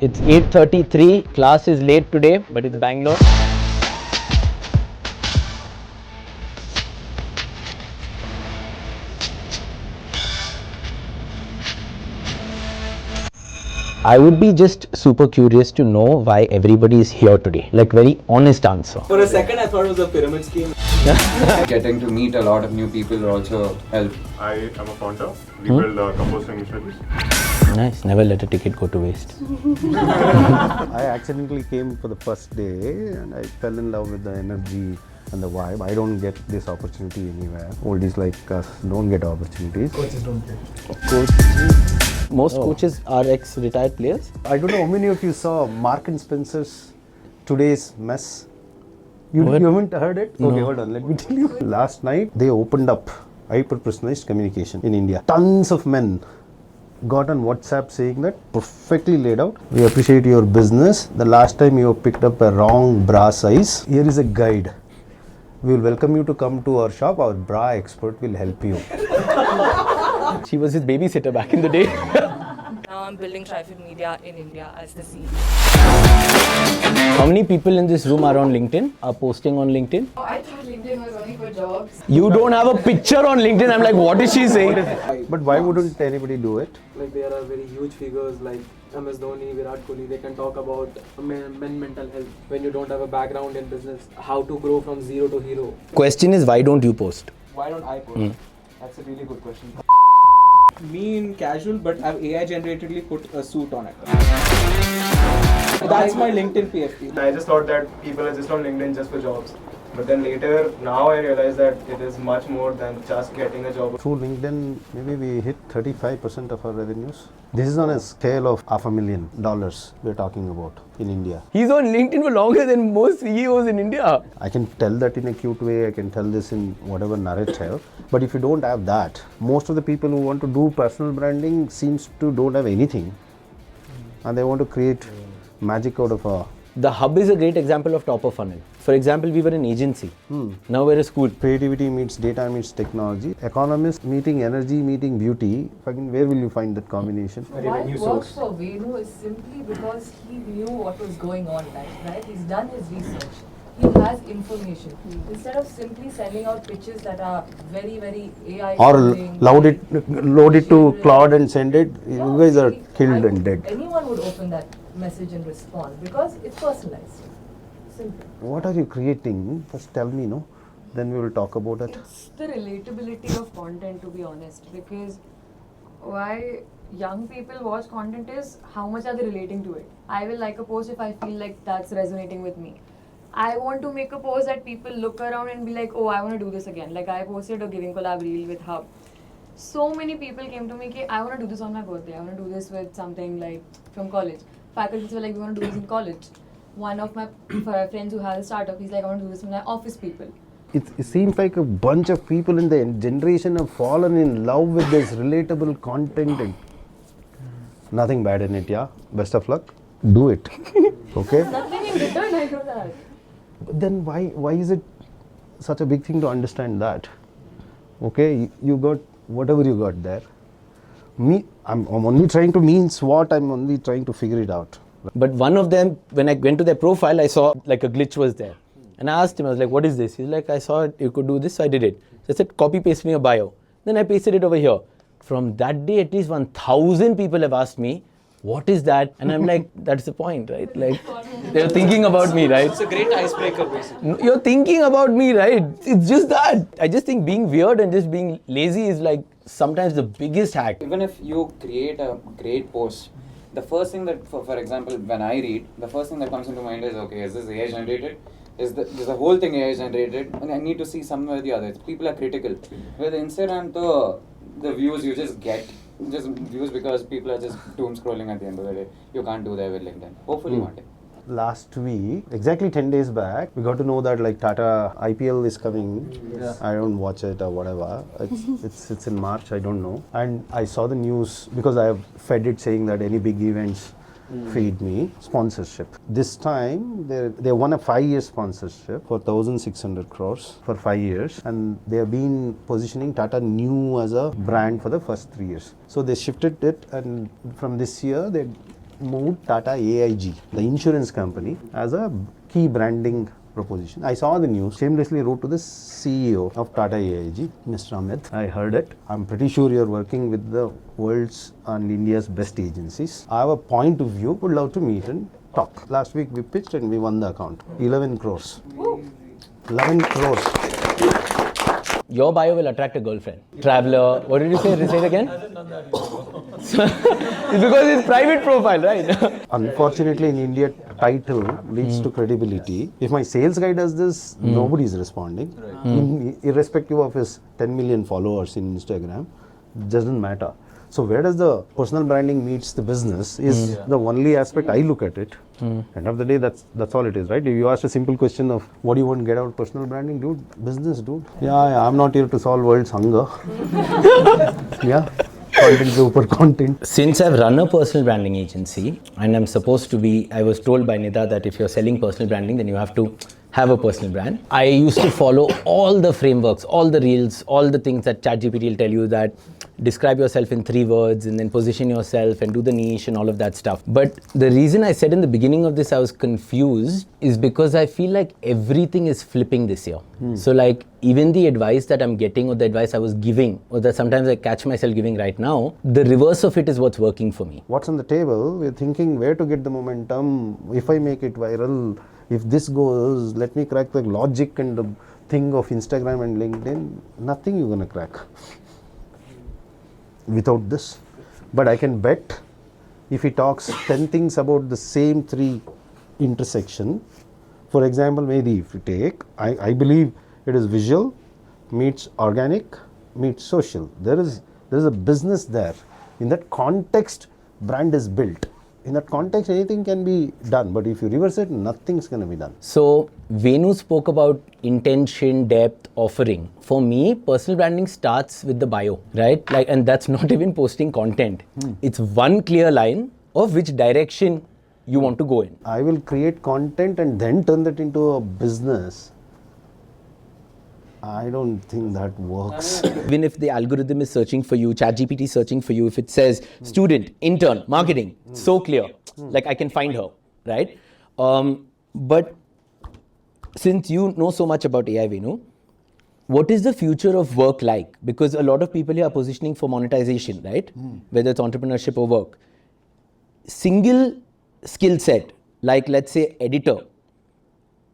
It's 8:33. Class is late today, but it's Bangalore. I would be just super curious to know why everybody is here today. Like, very honest answer. For a second, I thought it was a pyramid scheme. Getting to meet a lot of new people will also help. I am a founder. We build composting missionaries. Nice. Never let a ticket go to waste. I accidentally came for the first day and I fell in love with the energy and the vibe. I don't get this opportunity anywhere. Oldies like us don't get opportunities. Coaches don't care. Most coaches are ex-retired players. I don't know how many of you saw Mark and Spencer's Today's Mess. You What? haven't heard it? No. Okay, hold on, let me tell you. Last night they opened up hyper-personalized communication in India. Tons of men got on WhatsApp saying that perfectly laid out. We appreciate your business. The last time you picked up a wrong bra size, here is a guide. We will welcome you to come to our shop. Our bra expert will help you. She was his babysitter back in the day. Now I'm building Trifid Media in India as the CEO. How many people in this room are on LinkedIn? Are posting on LinkedIn? Oh, I thought LinkedIn was only for jobs. You don't have a picture on LinkedIn. I'm like, what is she saying? But why wouldn't anybody do it? Like there are very huge figures like MS Dhoni, Virat Kohli. They can talk about men mental health when you don't have a background in business. How to grow from zero to hero. Question is, why don't you post? Why don't I post? That's a really good question. Me in casual, but I've AI generatedly put a suit on it. That's my LinkedIn PFP. I just thought that people are just on LinkedIn just for jobs. But then later, now I realize that it is much more than just getting a job. Through LinkedIn, maybe we hit 35% of our revenues. This is on a scale of $500,000 we're talking about in India. He's on LinkedIn for longer than most CEOs in India. I can tell that in a cute way, I can tell this in whatever narrative. But if you don't have that, most of the people who want to do personal branding seems to don't have anything. And they want to create magic out of a... The Hub is a great example of top of funnel. For example, we were an agency. Now we're a school. Creativity meets data meets technology. Economists meeting energy meeting beauty. Fucking where will you find that combination? Why it works for Venu is simply because he knew what was going on, right? He's done his research. He has information. Instead of simply sending out pitches that are very, very AI Or sounding, load it to cloud and send it. No, You guys are see, killed and dead. Anyone would open that message and respond because it's personalized. Simple. What are you creating? First tell me, no? Then we will talk about it. It's the relatability of content, to be honest, because why young people watch content is how much are they relating to it. I will like a post if I feel like that's resonating with me. I want to make a post that people look around and be like, oh, I want to do this again. Like I posted a giving collab reel with Hub. So many people came to me, okay, I want to do this on my birthday. I want to do this with something like from college. Faculty were like, we want to do this in college. One of my friends who has a startup, he's like, I want to do this with my office people. It seems like a bunch of people in the generation have fallen in love with this relatable content. And nothing bad in it, yeah? Best of luck. Do it. Okay? Nothing in return, I know that. But then why is it such a big thing to understand that? Okay, you got whatever you got there. I'm only trying to mean SWOT, I'm only trying to figure it out. But one of them, when I went to their profile, I saw like a glitch was there. And I asked him, I was like, what is this? He's like, I saw it, you could do this, so I did it. So I said, copy paste in your bio. Then I pasted it over here. From that day, at least 1,000 people have asked me, what is that? And I'm like, that's the point, right? Like, they're thinking about me, right? It's a great icebreaker, basically. You're thinking about me, right? It's just that. I just think being weird and just being lazy is like sometimes the biggest hack. Even if you create a great post, the first thing that, for example, when I read, the first thing that comes into mind is, okay, is this AI generated? Is the whole thing AI generated? And I need to see somewhere or the other. People are critical. With Instagram, the views you just get, just views because people are just doom scrolling at the end of the day. You can't do that with LinkedIn. Hopefully one day. Last week, exactly 10 days back, we got to know that like Tata IPL is coming. Yeah. I don't watch it or whatever. It's in March, I don't know. And I saw the news because I have fed it saying that any big events feed me sponsorship. This time they won a 5-year sponsorship for 1,600 crores for 5 years, and they have been positioning Tata New as a brand for the first 3 years. So they shifted it, and from this year they moved Tata AIG, the insurance company, as a key branding proposition. I saw the news, shamelessly wrote to the CEO of Tata AIG, Mr. Amit. I heard it. I'm pretty sure you're working with the world's and India's best agencies. I have a point of view, would love to meet and talk. Last week we pitched and we won the account. 11 crores. 11 crores. Your bio will attract a girlfriend. Traveler. What did you say? Say it again. It's because it's private profile, right? Unfortunately, in India, title leads to credibility. If my sales guy does this, nobody is responding. Irrespective of his 10 million followers in Instagram, doesn't matter. So where does the personal branding meets the business is the only aspect I look at it. End of the day, that's all it is, right? If you ask a simple question of what do you want to get out of personal branding, dude, business, dude. Yeah, I'm not here to solve world's hunger. Yeah, content super content. Since I've run a personal branding agency and I'm supposed to be, I was told by Nida that if you're selling personal branding, then you have to have a personal brand. I used to follow all the frameworks, all the reels, all the things that ChatGPT will tell you, that describe yourself in 3 words and then position yourself and do the niche and all of that stuff. But the reason I said in the beginning of this I was confused is because I feel like everything is flipping this year. So like even the advice that I'm getting or the advice I was giving or that sometimes I catch myself giving right now, the reverse of it is what's working for me. What's on the table? We're thinking where to get the momentum. If I make it viral, if this goes, let me crack the logic and the thing of Instagram and LinkedIn. Nothing you're gonna crack without this. But I can bet if he talks 10 things about the same 3 intersection, for example, maybe if you take, I believe it is visual meets organic meets social. There is a business there. In that context, brand is built. In that context, anything can be done, but if you reverse it, nothing's going to be done. So Venu spoke about intention, depth, offering. For me, personal branding starts with the bio, right? Like, and that's not even posting content. It's one clear line of which direction you want to go in. I will create content and then turn that into a business. I don't think that works. Even if the algorithm is searching for you, ChatGPT is searching for you, if it says student, intern, marketing, so clear, like I can find her, right? But since you know so much about AI, Venu, what is the future of work like? Because a lot of people here are positioning for monetization, right? Whether it's entrepreneurship or work. Single skill set, like let's say editor,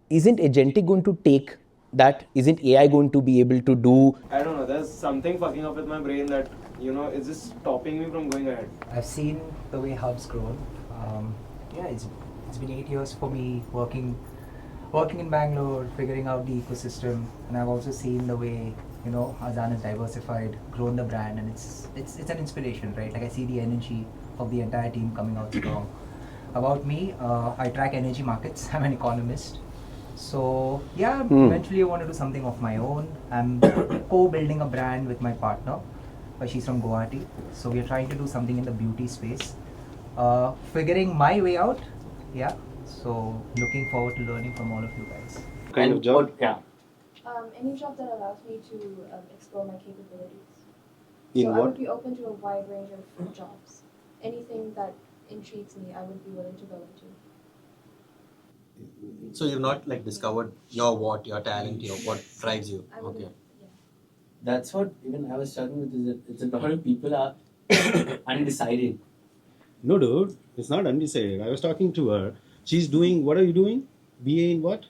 isn't agentic going to take that? Isn't AI going to be able to do? I don't know, there's something fucking up with my brain that, is just stopping me from going ahead. I've seen the way Hub's grown. It's been 8 years for me working in Bangalore, figuring out the ecosystem, and I've also seen the way Azaan has diversified, grown the brand, and it's an inspiration, right? Like I see the energy of the entire team coming out strong. About me, I track energy markets. I'm an economist. So eventually I want to do something of my own. I'm co-building a brand with my partner. She's from Guwahati. So we are trying to do something in the beauty space. Figuring my way out. Yeah. So looking forward to learning from all of you guys. Kind of job? Yeah. Any job that allows me to explore my capabilities. In so what? I would be open to a wide range of jobs. Anything that intrigues me, I would be willing to go into. So you've not discovered your talent, what drives you. Okay. Yeah. That's what even I was struggling with. Is that it's a lot of people are undecided. No, dude, it's not undecided. I was talking to her. She's doing, what are you doing? BA in what?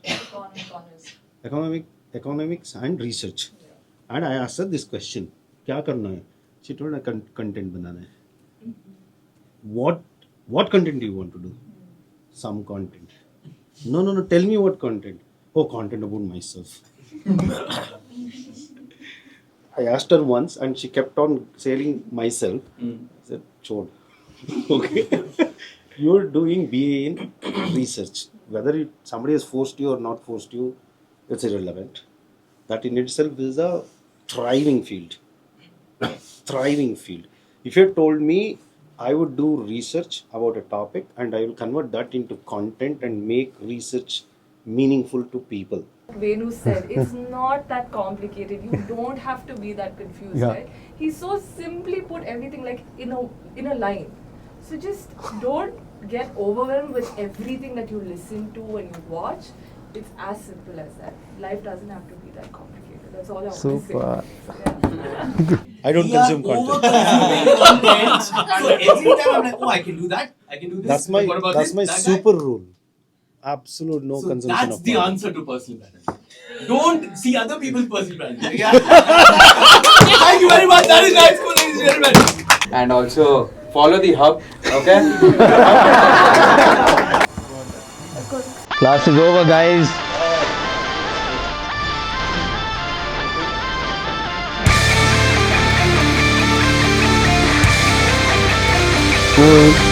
Economics and research. Yeah. And I asked her this question. Kya karna hai? She told me content banana hai. What content do you want to do? Some content. No, tell me what content. Oh, content about myself. I asked her once and she kept on saying myself. I said, chod. Okay. You're doing BA in research. Whether somebody has forced you or not forced you, it's irrelevant. That in itself is a thriving field. Thriving field. If you had told me I would do research about a topic and I will convert that into content and make research meaningful to people. Venu said, it's not that complicated. You don't have to be that confused, right? He so simply put everything in a line. So just don't get overwhelmed with everything that you listen to and you watch. It's as simple as that. Life doesn't have to be that complicated. That's all I want to say. Super. Yeah. I don't consume content. Content. So every time I'm like, oh, I can do that. I can do this. That's my What about that's this? my That guy? super rule. Absolute no So consumption that's of the content. answer to personal branding. Don't see other people's personal branding. Yeah. Thank you very much. That is nice, ladies and gentlemen. And also follow the hub, okay? Class is over, guys. Cool.